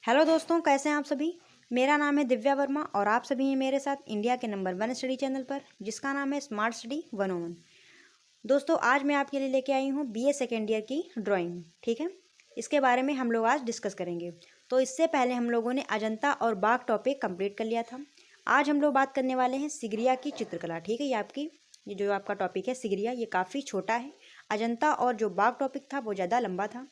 Hello दोस्तों, कैसे हैं आप सभी। मेरा नाम है दिव्या वर्मा और आप सभी हैं मेरे साथ इंडिया के नंबर 1 स्टडी चैनल पर, जिसका नाम है स्मार्ट स्टडी 101। दोस्तों, आज मैं आपके लिए लेके आई हूँ बीए सेकेंड ईयर की ड्राइंग। ठीक है, इसके बारे में हम लोग आज डिस्कस करेंगे। तो इससे पहले हम लोगों ने अजंता और बाघ टॉपिक कंप्लीट कर लिया था। आज हम लोग बात करने वाले हैं सिगरिया की चित्रकला। ठीक है, ये जो आपका टॉपिक है सिगरिया, ये काफ़ी छोटा है। अजंता और जो बाघ टॉपिक था वो ज़्यादा लंबा था।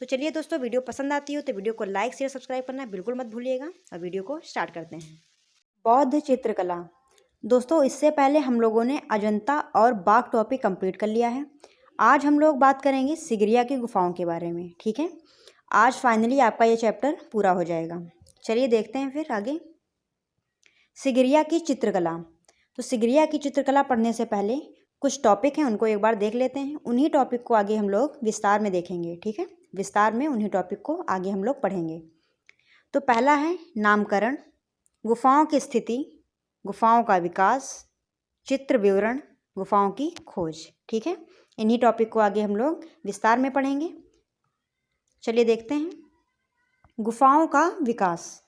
तो चलिए दोस्तों, वीडियो पसंद आती हो तो वीडियो को लाइक शेयर सब्सक्राइब करना बिल्कुल मत भूलिएगा। और वीडियो को स्टार्ट करते हैं। बौद्ध चित्रकला। दोस्तों, इससे पहले हम लोगों ने अजंता और बाघ टॉपिक कंप्लीट कर लिया है। आज हम लोग बात करेंगे सिगरिया की गुफाओं के बारे में। ठीक है, आज फाइनली आपका ये चैप्टर पूरा हो जाएगा। चलिए देखते हैं फिर आगे। सिगरिया की चित्रकला। तो सिगरिया की चित्रकला पढ़ने से पहले कुछ टॉपिक हैं, उनको एक बार देख लेते हैं। उन्हीं टॉपिक को आगे हम लोग विस्तार में देखेंगे। ठीक है, विस्तार में उन्हीं टॉपिक को आगे हम लोग पढ़ेंगे। तो पहला है नामकरण, गुफाओं की स्थिति, गुफाओं का विकास, चित्र विवरण, गुफाओं की खोज। ठीक है, इन्हीं टॉपिक को आगे हम लोग विस्तार में पढ़ेंगे। चलिए देखते हैं। गुफाओं का विकास।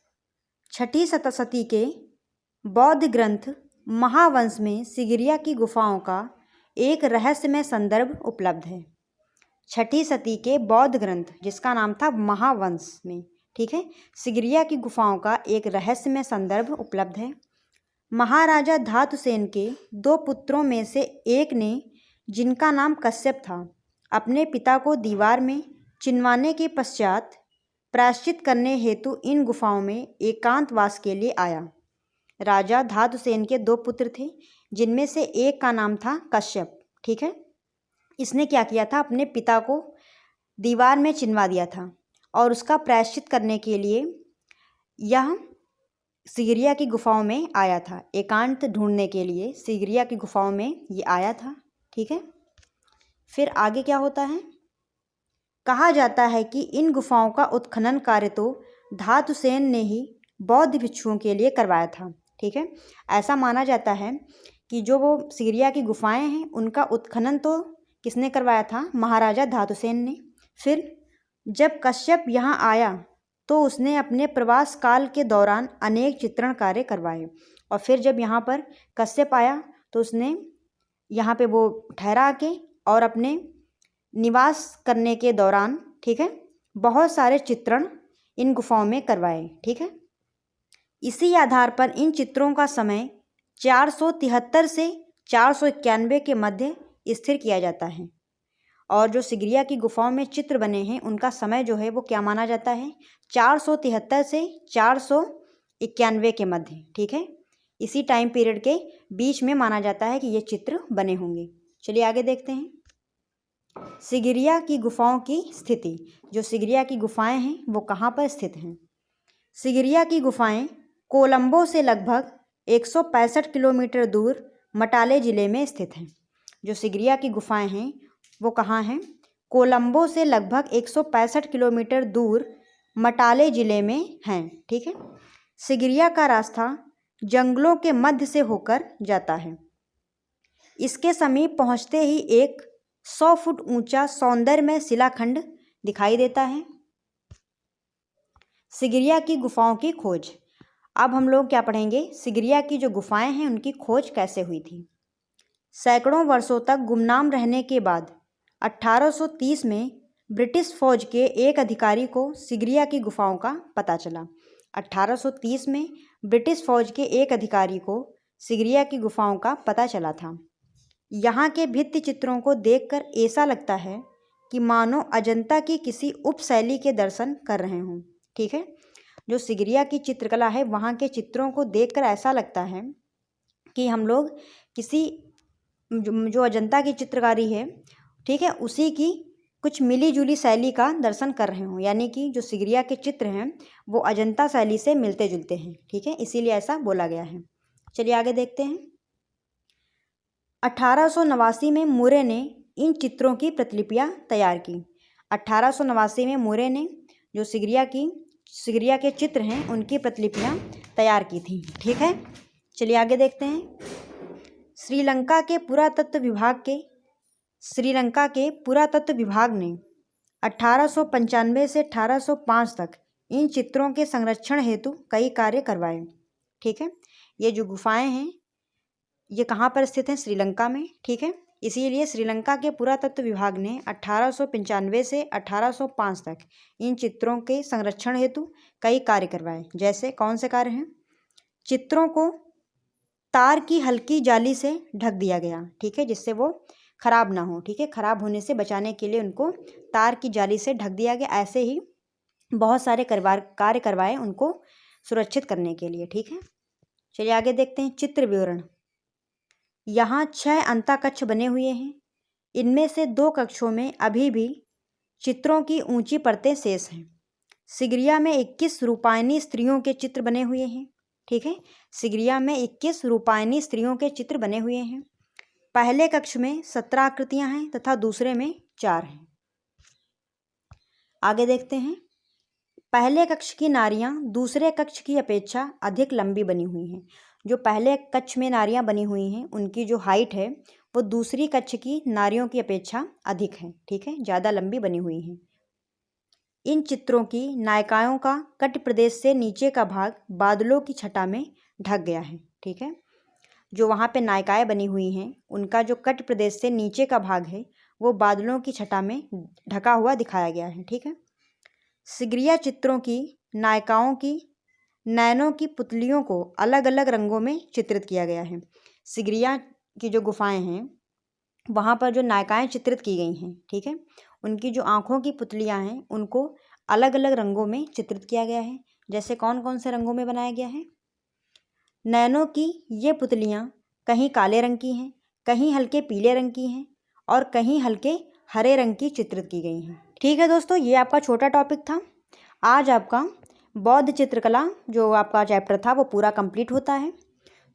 6ठी शताब्दी के बौद्ध ग्रंथ महावंश में सिगरिया की गुफाओं का एक रहस्यमय संदर्भ उपलब्ध है। 6ठी शती के बौद्ध ग्रंथ, जिसका नाम था महावंश में, ठीक है, सिगरिया की गुफाओं का एक रहस्यमय संदर्भ उपलब्ध है। महाराजा धातुसेन के 2 पुत्रों में से एक ने, जिनका नाम कश्यप था, अपने पिता को दीवार में चिनवाने के पश्चात प्रायश्चित करने हेतु इन गुफाओं में एकांतवास के लिए आया। राजा धातुसेन के 2 पुत्र थे, जिनमें से एक का नाम था कश्यप। ठीक है, इसने क्या किया था, अपने पिता को दीवार में चिनवा दिया था और उसका प्रायश्चित करने के लिए यह सिगरिया की गुफाओं में आया था। एकांत ढूंढने के लिए सिगरिया की गुफाओं में ये आया था। ठीक है, फिर आगे क्या होता है। कहा जाता है कि इन गुफाओं का उत्खनन कार्य तो धातुसेन ने ही बौद्ध भिक्षुओं के लिए करवाया था। ठीक है, ऐसा माना जाता है कि जो वो सिगरिया की गुफाएं हैं, उनका उत्खनन तो किसने करवाया था, महाराजा धातुसेन ने। फिर जब कश्यप यहाँ आया तो उसने अपने प्रवास काल के दौरान अनेक चित्रण कार्य करवाए। और फिर जब यहाँ पर कश्यप आया तो उसने यहाँ पे वो ठहरा के और अपने निवास करने के दौरान, ठीक है, बहुत सारे चित्रण इन गुफाओं में करवाए। ठीक है, इसी आधार पर इन चित्रों का समय 473 से 491 के मध्य स्थिर किया जाता है। और जो सिगरिया की गुफाओं में चित्र बने हैं, उनका समय जो है वो क्या माना जाता है, 473 से 491 के मध्य। ठीक है, इसी टाइम पीरियड के बीच में माना जाता है कि ये चित्र बने होंगे। चलिए आगे देखते हैं। सिगरिया की गुफाओं की स्थिति। जो सिगरिया की गुफाएं हैं वो कहाँ पर स्थित हैं। सिगरिया की गुफाएं कोलंबो से लगभग 165 किलोमीटर दूर मटाले ज़िले में स्थित हैं। जो सिगरिया की गुफाएं हैं वो कहाँ हैं, कोलंबो से लगभग 165 किलोमीटर दूर मटाले ज़िले में हैं। ठीक है, सिगरिया का रास्ता जंगलों के मध्य से होकर जाता है। इसके समीप पहुँचते ही एक 100 फुट ऊंचा सौंदर्यमय शिलाखंड दिखाई देता है। सिगरिया की गुफाओं की खोज। अब हम लोग क्या पढ़ेंगे, सिगरिया की जो गुफाएं हैं उनकी खोज कैसे हुई थी। सैकड़ों वर्षों तक गुमनाम रहने के बाद 1830 में ब्रिटिश फौज के एक अधिकारी को सिगरिया की गुफाओं का पता चला। 1830 में ब्रिटिश फौज के एक अधिकारी को सिगरिया की गुफाओं का पता चला था। यहाँ के भित्ति चित्रों को देखकर ऐसा लगता है कि मानो अजंता की किसी उपशैली के दर्शन कर रहे हों। ठीक है, जो सिगरिया की चित्रकला है, वहाँ के चित्रों को देखकर ऐसा लगता है कि हम लोग किसी जो अजंता की चित्रकारी है, ठीक है, उसी की कुछ मिली जुली शैली का दर्शन कर रहे हों। यानी कि जो सिगरिया के चित्र हैं वो अजंता शैली से मिलते जुलते हैं। ठीक है, इसीलिए ऐसा बोला गया है। चलिए आगे देखते हैं। 1889 में मुरे ने इन चित्रों की प्रतिलिपियाँ तैयार की। 1889 में मुरे ने जो सिगरिया के चित्र हैं उनकी प्रतिलिपियाँ तैयार की थी। ठीक है, चलिए आगे देखते हैं। श्रीलंका के पुरातत्व विभाग ने 1895 से 1805 तक इन चित्रों के संरक्षण हेतु कई कार्य करवाए। ठीक है, ये जो गुफाएं हैं ये कहाँ पर स्थित हैं? श्रीलंका में। ठीक है, इसीलिए श्रीलंका के पुरातत्व विभाग ने 1895 से 1805 तक इन चित्रों के संरक्षण हेतु कई कार्य करवाए। जैसे कौन से कार्य हैं? चित्रों को तार की हल्की जाली से ढक दिया गया। ठीक है, जिससे वो खराब ना हो। ठीक है, खराब होने से बचाने के लिए उनको तार की जाली से ढक दिया गया। ऐसे ही बहुत सारे कार्य करवाए उनको सुरक्षित करने के लिए। ठीक है, चलिए आगे देखते हैं चित्र विवरण। यहाँ 6 अंतःकक्ष बने हुए हैं। इनमें से 2 कक्षों में अभी भी चित्रों की ऊंची परतें शेष हैं। सिगरिया में 21 रूपायनी स्त्रियों के चित्र बने हुए हैं। ठीक है, सिगरिया में 21 रूपायनी स्त्रियों के चित्र बने हुए हैं। पहले कक्ष में 17 आकृतियां हैं तथा दूसरे में 4 हैं। आगे देखते हैं। पहले कक्ष की नारियां दूसरे कक्ष की अपेक्षा अधिक लंबी बनी हुई हैं। जो पहले कक्ष में नारियां बनी हुई हैं उनकी जो हाइट है वो दूसरी कक्ष की नारियों की अपेक्षा अधिक है। ठीक है, ज़्यादा लंबी बनी हुई हैं। इन चित्रों की नायिकाओं का कट प्रदेश से नीचे का भाग बादलों की छटा में ढक गया है। ठीक है, जो वहाँ पे नायिकाएं बनी हुई हैं उनका जो कट प्रदेश से नीचे का भाग है वो बादलों की छटा में ढका हुआ दिखाया गया है। ठीक है, सिगरिया चित्रों की नायिकाओं की नैनों की पुतलियों को अलग अलग रंगों में चित्रित किया गया है। सिगरिया की जो गुफाएं हैं वहाँ पर जो नायिकाएं चित्रित की गई हैं, ठीक है, उनकी जो आँखों की पुतलियाँ हैं उनको अलग अलग रंगों में चित्रित किया गया है। जैसे कौन कौन से रंगों में बनाया गया है? नैनों की ये पुतलियाँ कहीं काले रंग की हैं, कहीं हल्के पीले रंग की हैं और कहीं हल्के हरे रंग की चित्रित की गई हैं। ठीक है दोस्तों, ये आपका छोटा टॉपिक था। आज आपका बौद्ध चित्रकला जो आपका चैप्टर था वो पूरा कंप्लीट होता है।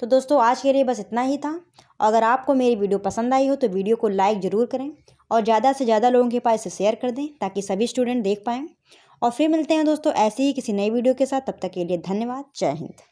तो दोस्तों आज के लिए बस इतना ही था। अगर आपको मेरी वीडियो पसंद आई हो तो वीडियो को लाइक ज़रूर करें और ज़्यादा से ज़्यादा लोगों के पास इसे शेयर कर दें ताकि सभी स्टूडेंट देख पाएँ। और फिर मिलते हैं दोस्तों ऐसे ही किसी नई वीडियो के साथ। तब तक के लिए धन्यवाद। जय हिंद।